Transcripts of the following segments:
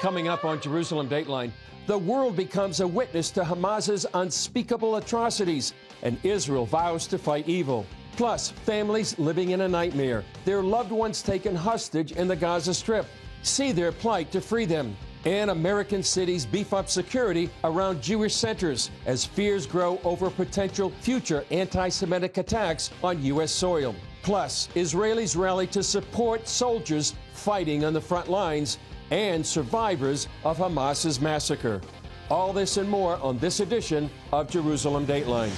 Coming up on Jerusalem Dateline, the world becomes a witness to Hamas's unspeakable atrocities, and Israel vows to fight evil. Plus, families living in a nightmare, their loved ones taken hostage in the Gaza Strip. See their plight to free them. And American cities beef up security around Jewish centers as fears grow over potential future anti-Semitic attacks on U.S. soil. Plus, Israelis rally to support soldiers fighting on the front lines and survivors of Hamas's massacre. All this and more on this edition of Jerusalem Dateline.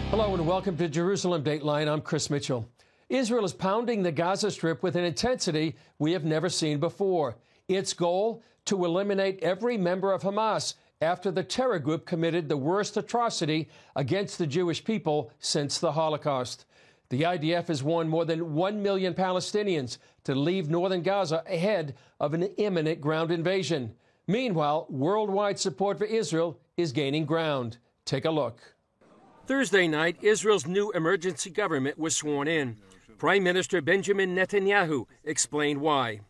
Hello and welcome to Jerusalem Dateline. I'm Chris Mitchell. Israel is pounding the Gaza Strip with an intensity we have never seen before. Its goal, to eliminate every member of Hamas after the terror group committed the worst atrocity against the Jewish people since the Holocaust. The IDF has warned more than 1 million Palestinians to leave northern Gaza ahead of an imminent ground invasion. Meanwhile, worldwide support for Israel is gaining ground. Take a look. Thursday night, Israel's new emergency government was sworn in. Prime Minister Benjamin Netanyahu explained why.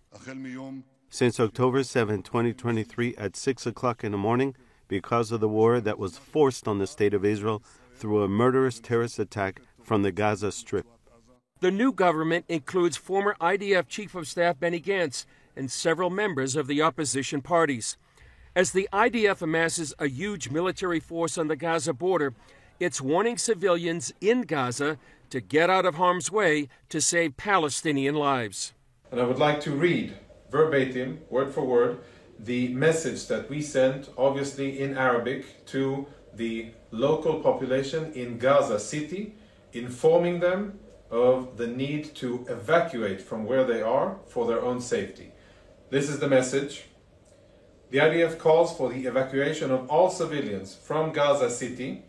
Since October 7, 2023 at 6 o'clock in the morning, because of the war that was forced on the state of Israel through a murderous terrorist attack from the Gaza Strip. The new government includes former IDF Chief of Staff Benny Gantz and several members of the opposition parties. As the IDF amasses a huge military force on the Gaza border, it's warning civilians in Gaza to get out of harm's way to save Palestinian lives. And I would like to read verbatim, word for word, the message that we sent, obviously in Arabic, to the local population in Gaza City, informing them of the need to evacuate from where they are for their own safety. This is the message. The IDF calls for the evacuation of all civilians from Gaza City.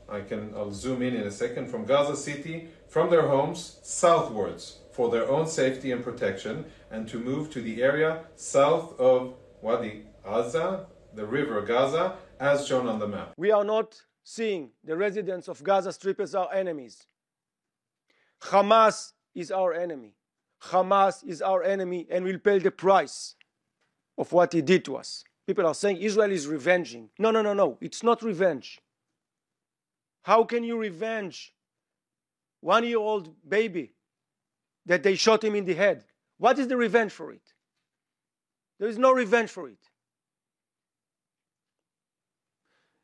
I'll zoom in a second. From Gaza City, from their homes, southwards for their own safety and protection, and to move to the area south of Wadi Gaza, the river Gaza, as shown on the map. We are not seeing the residents of Gaza Strip as our enemies. Hamas is our enemy. Hamas is our enemy and will pay the price of what he did to us. People are saying Israel is revenging. No. It's not revenge. How can you revenge 1-year-old baby that they shot him in the head? What is the revenge for it? There is no revenge for it.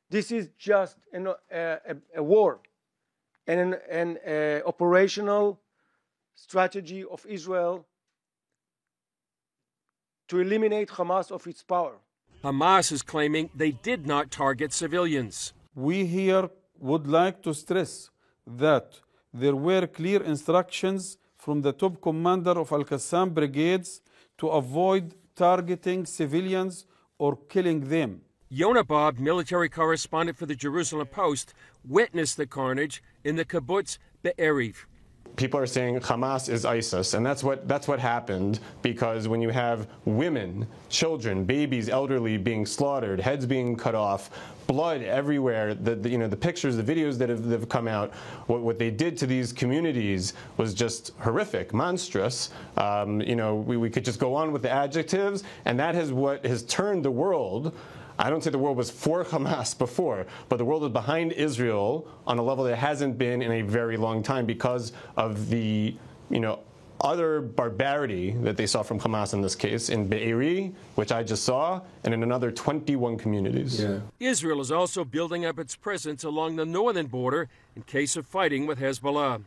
This is just a war and an operational strategy of Israel to eliminate Hamas of its power. Hamas is claiming they did not target civilians. We here would like to stress that there were clear instructions from the top commander of Al-Qassam brigades to avoid targeting civilians or killing them. Yonah Bob, military correspondent for the Jerusalem Post, witnessed the carnage in the kibbutz Be'eriv. People are saying Hamas is ISIS, and that's what happened, because when you have women, children, babies, elderly being slaughtered, heads being cut off, blood everywhere, the pictures, the videos that have come out, what they did to these communities was just horrific, monstrous. We could just go on with the adjectives, and that is what has turned the world. I don't say the world was for Hamas before, but the world was behind Israel on a level that hasn't been in a very long time because of the, utter barbarity that they saw from Hamas in this case, in Be'eri, which I just saw, and in another 21 communities. Yeah. Israel is also building up its presence along the northern border in case of fighting with Hezbollah.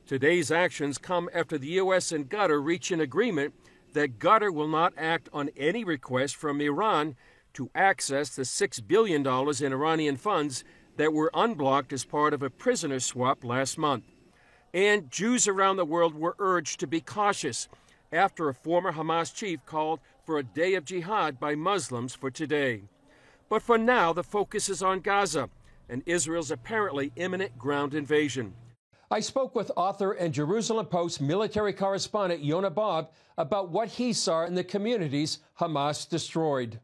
Today's actions come after the U.S. and Qatar reach an agreement that Qatar will not act on any request from Iran to access the $6 billion in Iranian funds that were unblocked as part of a prisoner swap last month. And Jews around the world were urged to be cautious after a former Hamas chief called for a day of jihad by Muslims for today. But for now, the focus is on Gaza and Israel's apparently imminent ground invasion. I spoke with author and Jerusalem Post military correspondent Yonah Bob about what he saw in the communities Hamas destroyed.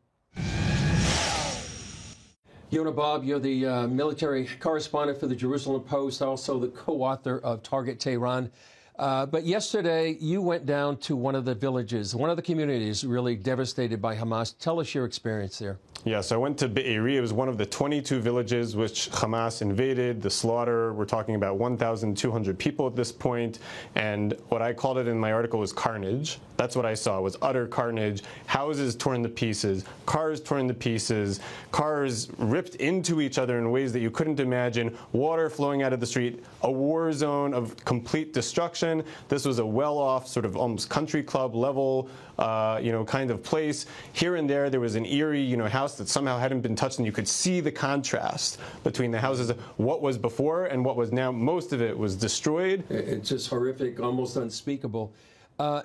Yonah Bob, you're the military correspondent for the Jerusalem Post, also the co-author of Target Tehran. But yesterday, you went down to one of the villages, one of the communities really devastated by Hamas. Tell us your experience there. Yeah, so I went to Be'eri. It was one of the 22 villages which Hamas invaded, the slaughter. We're talking about 1,200 people at this point. And what I called it in my article was carnage. That's what I saw, was utter carnage. Houses torn to pieces, cars torn to pieces, cars ripped into each other in ways that you couldn't imagine, water flowing out of the street, a war zone of complete destruction. This was a well-off, sort of almost country club level, kind of place. Here and there was an eerie, house that somehow hadn't been touched, and you could see the contrast between the houses, what was before and what was now. Most of it was destroyed. It's just horrific, almost unspeakable.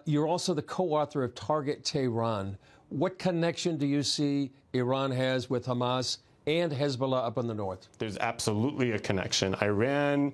You're also the co-author of Target Tehran. What connection do you see Iran has with Hamas and Hezbollah up in the north? There's absolutely a connection. Iran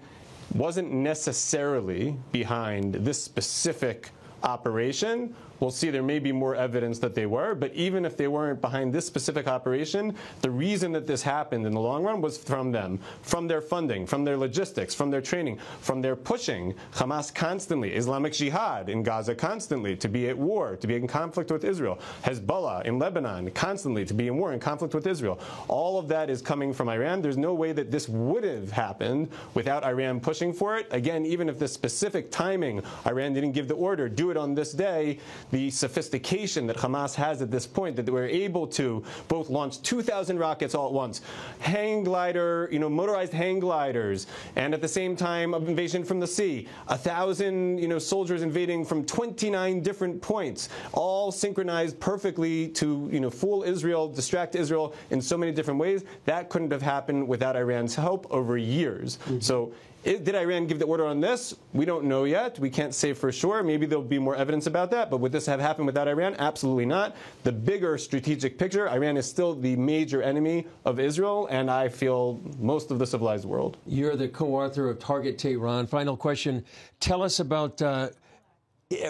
wasn't necessarily behind this specific operation. We'll see there may be more evidence that they were, but even if they weren't behind this specific operation, the reason that this happened in the long run was from them, from their funding, from their logistics, from their training, from their pushing Hamas constantly, Islamic Jihad in Gaza constantly to be at war, to be in conflict with Israel, Hezbollah in Lebanon constantly to be in war, in conflict with Israel. All of that is coming from Iran. There's no way that this would have happened without Iran pushing for it. Again, even if the specific timing, Iran didn't give the order, do it on this day, the sophistication that Hamas has at this point, that they were able to both launch 2,000 rockets all at once, hang glider, motorized hang gliders, and at the same time, invasion from the sea, 1,000, soldiers invading from 29 different points, all synchronized perfectly to, fool Israel, distract Israel in so many different ways. That couldn't have happened without Iran's help over years. Mm-hmm. So, did Iran give the order on this? We don't know yet. We can't say for sure. Maybe there'll be more evidence about that. But would this have happened without Iran? Absolutely not. The bigger strategic picture, Iran is still the major enemy of Israel, and I feel most of the civilized world. You're the co-author of Target Tehran. Final question. Tell us about,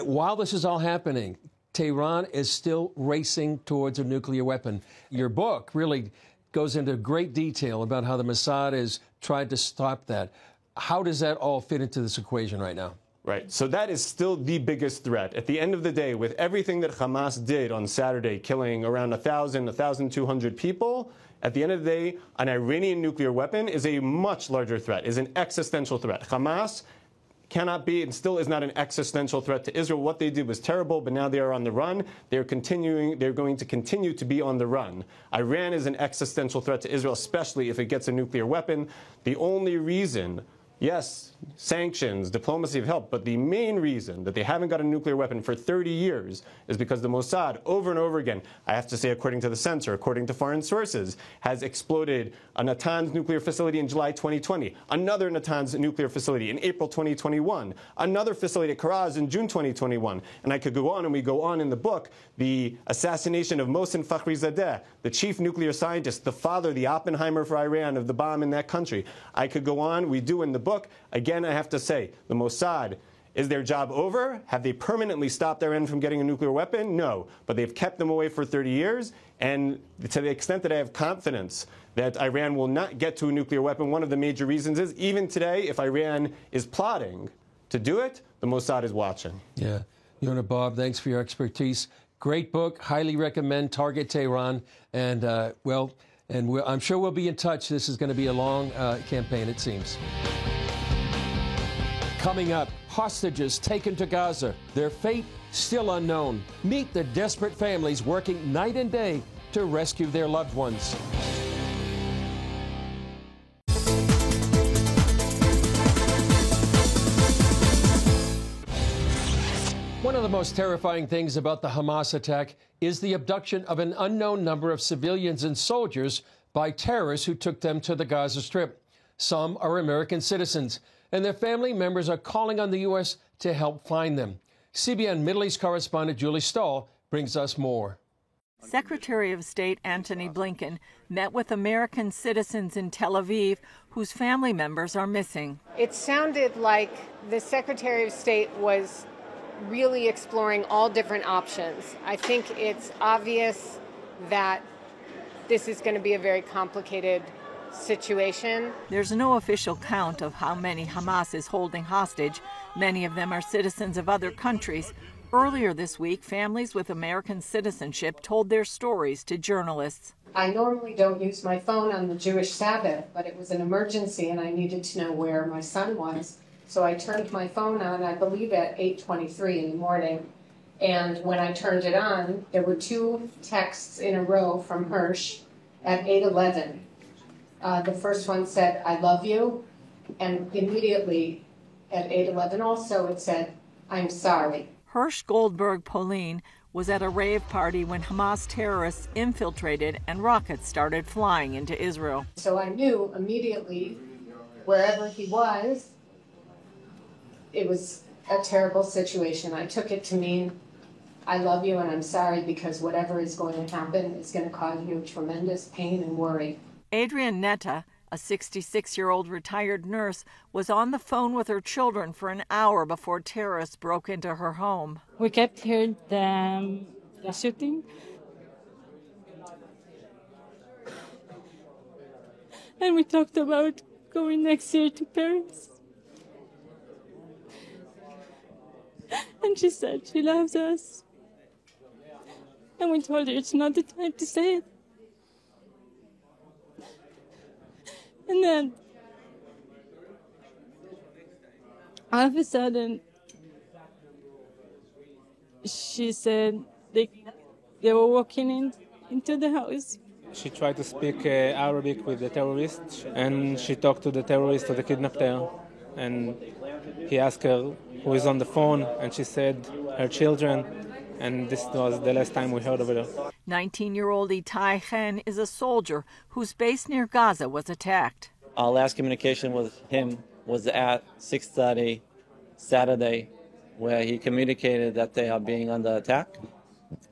while this is all happening, Tehran is still racing towards a nuclear weapon. Your book really goes into great detail about how the Mossad has tried to stop that. How does that all fit into this equation right now? Right. So that is still the biggest threat. At the end of the day, with everything that Hamas did on Saturday, killing around 1,000, 1,200 people, at the end of the day, an Iranian nuclear weapon is a much larger threat, is an existential threat. Hamas cannot be and still is not an existential threat to Israel. What they did was terrible, but now they are on the run. They're going to continue to be on the run. Iran is an existential threat to Israel, especially if it gets a nuclear weapon. The only reason, yes, sanctions, diplomacy have helped, but the main reason that they haven't got a nuclear weapon for 30 years is because the Mossad, over and over again, I have to say according to the censor, according to foreign sources, has exploded a Natanz nuclear facility in July 2020, another Natanz nuclear facility in April 2021, another facility at Karaz in June 2021. And I could go on, and we go on in the book, the assassination of Mohsen Fakhrizadeh, the chief nuclear scientist, the father, the Oppenheimer for Iran, of the bomb in that country. I could go on, we do in the book. Again, I have to say, the Mossad, is their job over? Have they permanently stopped Iran from getting a nuclear weapon? No. But they've kept them away for 30 years. And to the extent that I have confidence that Iran will not get to a nuclear weapon, one of the major reasons is, even today, if Iran is plotting to do it, the Mossad is watching. Yeah. Yonah Bob, thanks for your expertise. Great book. Highly recommend Target Tehran. And, I'm sure we'll be in touch. This is going to be a long campaign, it seems. Coming up, hostages taken to Gaza, their fate still unknown. Meet the desperate families working night and day to rescue their loved ones. One of the most terrifying things about the Hamas attack is the abduction of an unknown number of civilians and soldiers by terrorists who took them to the Gaza Strip. Some are American citizens, and their family members are calling on the U.S. to help find them. CBN Middle East correspondent Julie Stahl brings us more. Secretary of State Antony Blinken met with American citizens in Tel Aviv whose family members are missing. It sounded like the Secretary of State was really exploring all different options. I think it's obvious that this is going to be a very complicated situation. There's no official count of how many Hamas is holding hostage. Many of them are citizens of other countries. Earlier this week, families with American citizenship told their stories to journalists. I normally don't use my phone on the Jewish Sabbath, but it was an emergency and I needed to know where my son was. So I turned my phone on, I believe at 8:23 in the morning. And when I turned it on, there were 2 texts in a row from Hirsch at 8:11. The first one said, "I love you." And immediately at 8:11 also it said, "I'm sorry." Hirsch Goldberg Pauline was at a rave party when Hamas terrorists infiltrated and rockets started flying into Israel. So I knew immediately, wherever he was, it was a terrible situation. I took it to mean, I love you and I'm sorry, because whatever is going to happen is going to cause you tremendous pain and worry. Adrienne Netta, a 66-year-old retired nurse, was on the phone with her children for an hour before terrorists broke into her home. We kept hearing the shooting. And we talked about going next year to Paris. And she said she loves us. And we told her it's not the time to say it. And then, all of a sudden, she said they were walking into the house. She tried to speak Arabic with the terrorist, and she talked to the terrorist, to the kidnapper, and he asked her who is on the phone, and she said her children, and this was the last time we heard of her. 19-year-old Itai Chen is a soldier whose base near Gaza was attacked. Our last communication with him was at 6:30 Saturday, where he communicated that they are being under attack.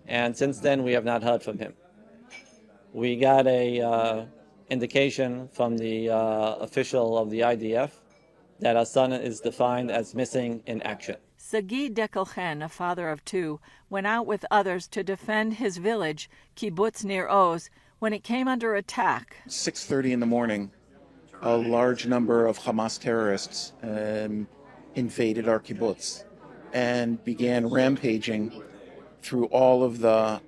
And since then, we have not heard from him. We got a indication from the official of the IDF that our son is defined as missing in action. Sagi Dekelchen, a father of 2, went out with others to defend his village, kibbutz near Oz, when it came under attack. 6:30 in the morning, a large number of Hamas terrorists invaded our kibbutz and began rampaging through all of the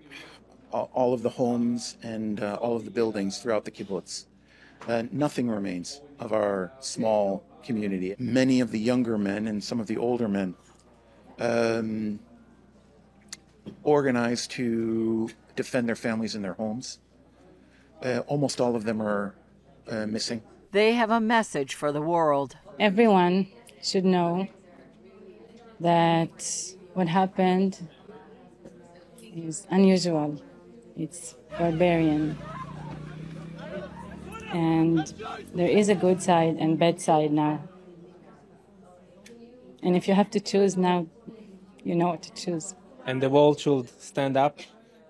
homes and all of the buildings throughout the kibbutz. Nothing remains of our small community. Many of the younger men and some of the older men organized to defend their families and their homes. Almost all of them are missing. They have a message for the world. Everyone should know that what happened is unusual. It's barbarian. And there is a good side and bad side now. And if you have to choose now, you know what to choose. And the world should stand up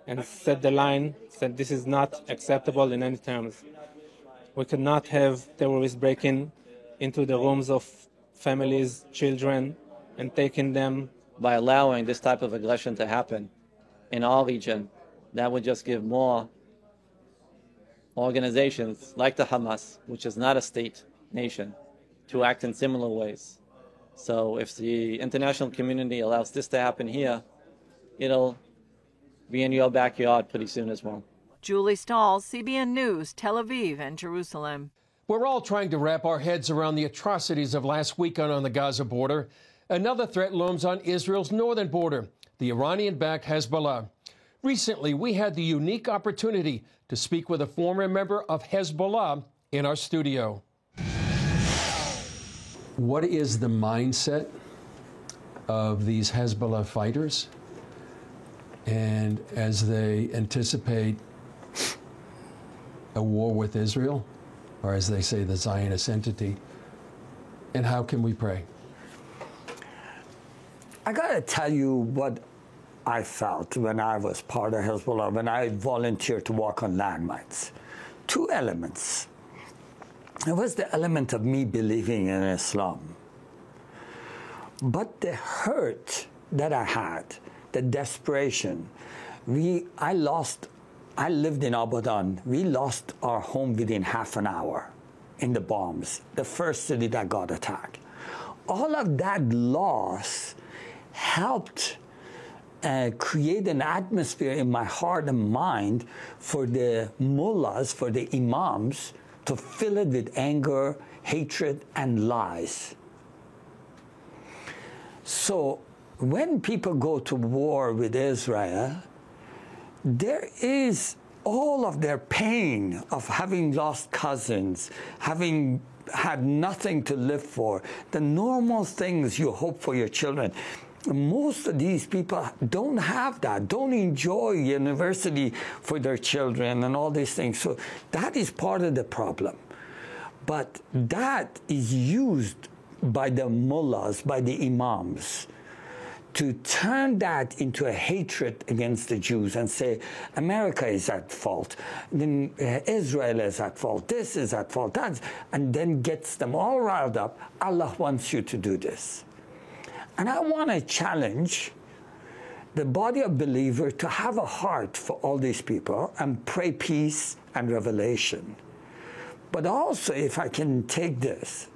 and set the line, said this is not acceptable in any terms. We cannot have terrorists breaking into the rooms of families, children, and taking them. By allowing this type of aggression to happen in our region, that would just give more organizations like the Hamas, which is not a state nation, to act in similar ways. So if the international community allows this to happen here, it'll be in your backyard pretty soon as well. Julie Stahl, CBN News, Tel Aviv and Jerusalem. We're all trying to wrap our heads around the atrocities of last weekend on the Gaza border. Another threat looms on Israel's northern border, the Iranian-backed Hezbollah. Recently, we had the unique opportunity to speak with a former member of Hezbollah in our studio. What is the mindset of these Hezbollah fighters? And as they anticipate a war with Israel, or as they say, the Zionist entity, and how can we pray? I gotta tell you what I felt when I was part of Hezbollah, when I volunteered to work on landmines. 2 elements. It was the element of me believing in Islam. But the hurt that I had, the desperation, I lived in Abadan. We lost our home within half an hour in the bombs, the first city that got attacked. all of that loss helped create an atmosphere in my heart and mind for the mullahs, for the imams, to fill it with anger, hatred, and lies. So when people go to war with Israel, there is all of their pain of having lost cousins, having had nothing to live for, the normal things you hope for your children. Most of these people don't have that, don't enjoy university for their children and all these things. So that is part of the problem. But that is used by the mullahs, by the imams, to turn that into a hatred against the Jews and say, America is at fault, then Israel is at fault, this is at fault, that's, and then gets them all riled up. Allah wants you to do this. And I want to challenge the body of believers to have a heart for all these people and pray peace and revelation. But also, if I can take this,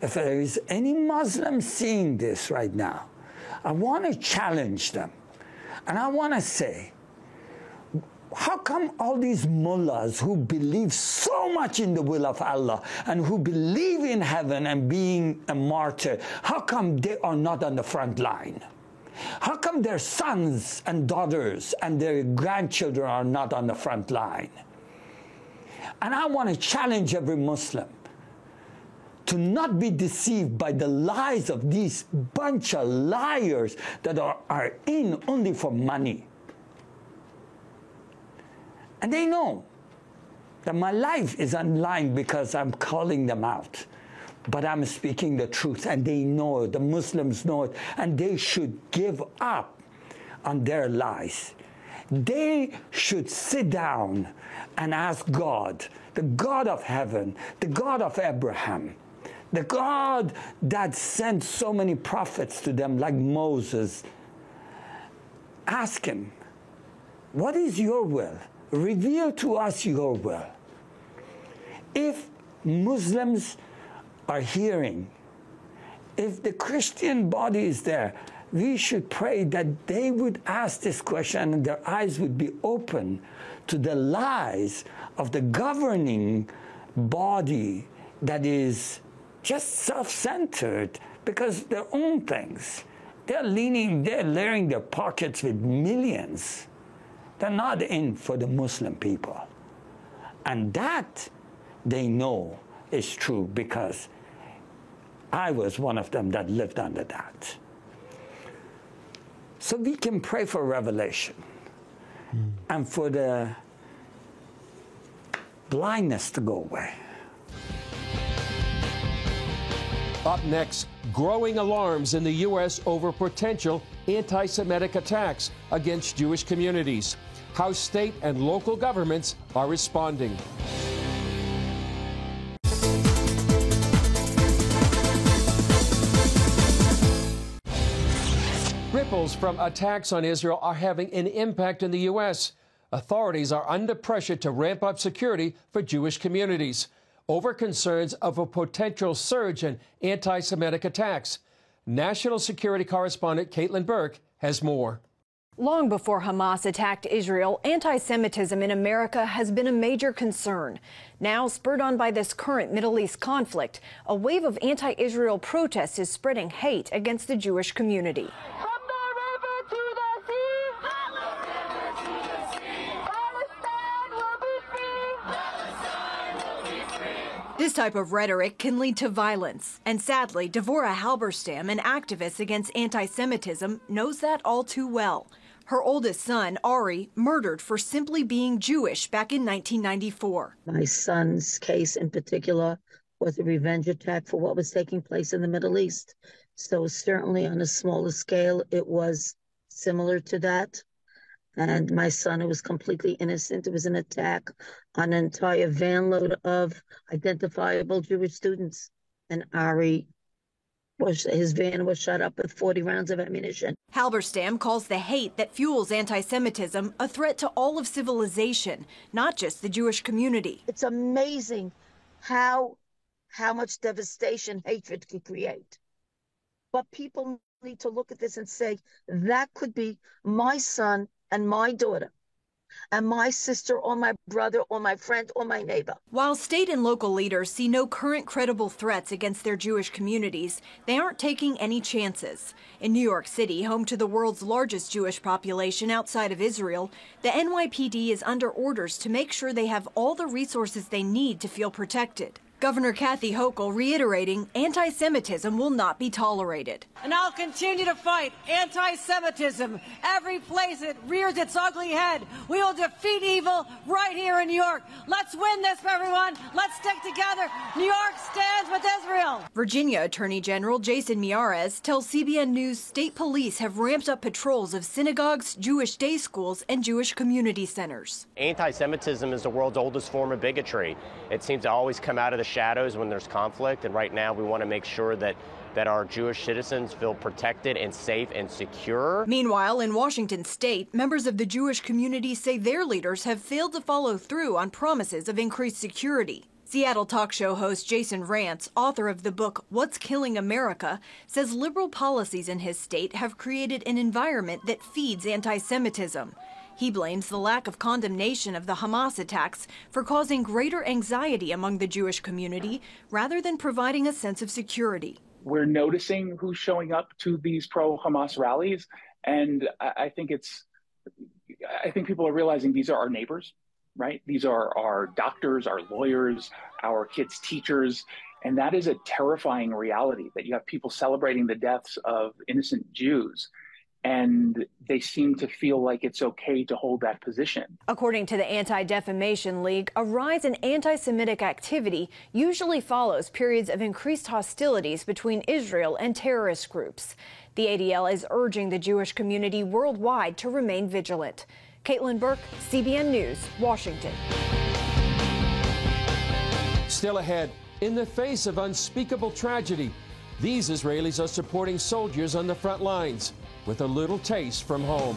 if there is any Muslim seeing this right now, I want to challenge them. And I want to say, how come all these mullahs who believe so much in the will of Allah and who believe in heaven and being a martyr, how come they are not on the front line? How come their sons and daughters and their grandchildren are not on the front line? And I want to challenge every Muslim to not be deceived by the lies of these bunch of liars that are in only for money. And they know that my life is online because I'm calling them out. But I'm speaking the truth, and they know it, the Muslims know it, and they should give up on their lies. They should sit down and ask God, the God of heaven, the God of Abraham, the God that sent so many prophets to them like Moses. Ask him, what is your will? Reveal to us your will. If Muslims are hearing, if the Christian body is there, we should pray that they would ask this question and their eyes would be open to the lies of the governing body that is just self-centered because their own things. They're layering their pockets with millions. They're not in for the Muslim people. And that they know is true because I was one of them that lived under that. So we can pray for revelation and for the blindness to go away. Up next, growing alarms in the U.S. over potential anti-Semitic attacks against Jewish communities. How state and local governments are responding. Ripples from attacks on Israel are having an impact in the U.S. Authorities are under pressure to ramp up security for Jewish communities over concerns of a potential surge in anti-Semitic attacks. National security correspondent Caitlin Burke has more. Long before Hamas attacked Israel, anti-Semitism in America has been a major concern. Now, spurred on by this current Middle East conflict, a wave of anti-Israel protests is spreading hate against the Jewish community. This type of rhetoric can lead to violence. And sadly, Devorah Halberstam, an activist against anti-Semitism, knows that all too well. Her oldest son, Ari, murdered for simply being Jewish back in 1994. My son's case in particular was a revenge attack for what was taking place in the Middle East. So certainly on a smaller scale, it was similar to that. And my son, who was completely innocent, it was an attack on an entire van load of identifiable Jewish students. And Ari, his van was shot up with 40 rounds of ammunition. Halberstam calls the hate that fuels anti-Semitism a threat to all of civilization, not just the Jewish community. It's amazing how much devastation hatred could create. But people need to look at this and say, that could be my son and my daughter, and my sister or my brother or my friend or my neighbor. While state and local leaders see no current credible threats against their Jewish communities, they aren't taking any chances. In New York City, home to the world's largest Jewish population outside of Israel, the NYPD is under orders to make sure they have all the resources they need to feel protected. Governor Kathy Hochul reiterating anti-Semitism will not be tolerated. And I'll continue to fight anti-Semitism. Every place it rears its ugly head, we will defeat evil right here in New York. Let's win this, everyone. Let's stick together. New York stands with Israel. Virginia Attorney General Jason Miyares tells CBN News state police have ramped up patrols of synagogues, Jewish day schools, and Jewish community centers. Anti-Semitism is the world's oldest form of bigotry. It seems to always come out of the shadows when there's conflict, and right now we want to make sure that our Jewish citizens feel protected and safe and secure. Meanwhile, in Washington state, members of the Jewish community say their leaders have failed to follow through on promises of increased security. Seattle talk show host Jason Rantz, author of the book What's Killing America, says liberal policies in his state have created an environment that feeds anti-Semitism. He blames the lack of condemnation of the Hamas attacks for causing greater anxiety among the Jewish community rather than providing a sense of security. We're noticing who's showing up to these pro-Hamas rallies, and I think people are realizing these are our neighbors, right? These are our doctors, our lawyers, our kids' teachers, and that is a terrifying reality that you have people celebrating the deaths of innocent Jews. And they seem to feel like it's okay to hold that position. According to the Anti-Defamation League, a rise in anti-Semitic activity usually follows periods of increased hostilities between Israel and terrorist groups. The ADL is urging the Jewish community worldwide to remain vigilant. Caitlin Burke, CBN News, Washington. Still ahead, in the face of unspeakable tragedy, these Israelis are supporting soldiers on the front lines, with a little taste from home.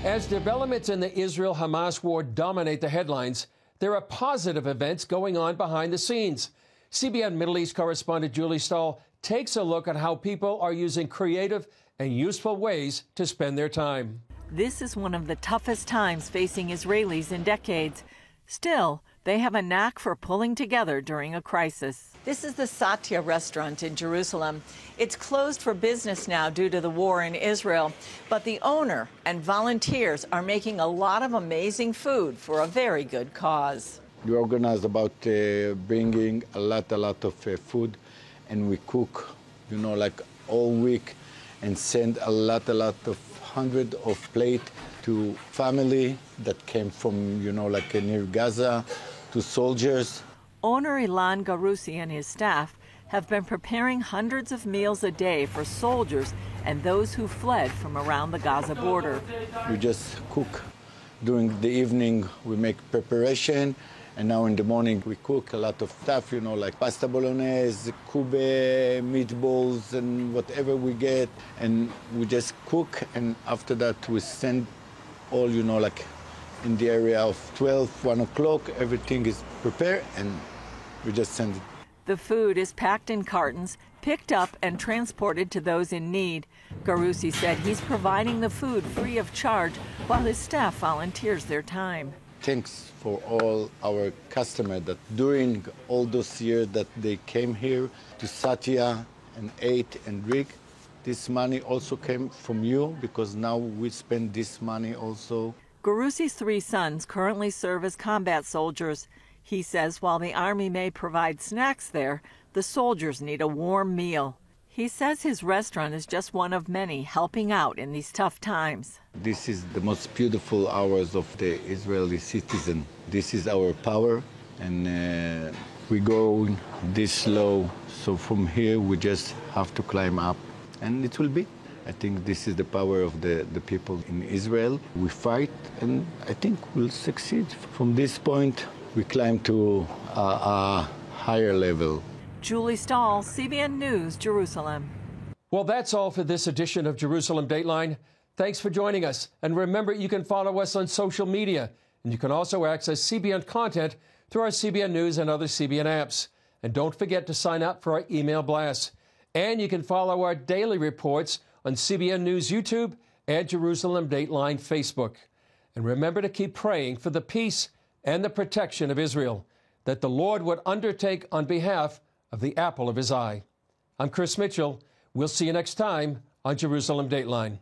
As developments in the Israel-Hamas war dominate the headlines, there are positive events going on behind the scenes. CBN Middle East correspondent Julie Stahl takes a look at how people are using creative and useful ways to spend their time. This is one of the toughest times facing Israelis in decades. Still, they have a knack for pulling together during a crisis. This is the Satya restaurant in Jerusalem. It's closed for business now due to the war in Israel, but the owner and volunteers are making a lot of amazing food for a very good cause. We organize about bringing a lot of food, and we cook, like all week, and send a lot of hundred of plate to family that came from, near Gaza, to soldiers. Owner Ilan Garusi and his staff have been preparing hundreds of meals a day for soldiers and those who fled from around the Gaza border. We just cook. During the evening, we make preparation, and now in the morning we cook a lot of stuff, like pasta bolognese, kube, meatballs, and whatever we get, and we just cook, and after that we send all, in the area of 12, 1 o'clock, everything is prepared, and we just send it. The food is packed in cartons, picked up and transported to those in need. Garusi said he's providing the food free of charge while his staff volunteers their time. Thanks for all our customers that during all those years that they came here to Satya and ate and drink, this money also came from you, because now we spend this money also. Garusi's 3 sons currently serve as combat soldiers. He says while the Army may provide snacks there, the soldiers need a warm meal. He says his restaurant is just one of many helping out in these tough times. This is the most beautiful hours of the Israeli citizen. This is our power, and we go this slow. So from here, we just have to climb up, and it will be. I think this is the power of the people in Israel. We fight, and I think we'll succeed. From this point, we climb to a higher level. Julie Stahl, CBN News, Jerusalem. Well, that's all for this edition of Jerusalem Dateline. Thanks for joining us. And remember, you can follow us on social media And you can also access CBN content through our CBN News and other CBN apps. And don't forget to sign up for our email blasts. And you can follow our daily reports on CBN News YouTube and Jerusalem Dateline Facebook. And remember to keep praying for the peace and the protection of Israel, that the Lord would undertake on behalf of the apple of his eye. I'm Chris Mitchell. We'll see you next time on Jerusalem Dateline.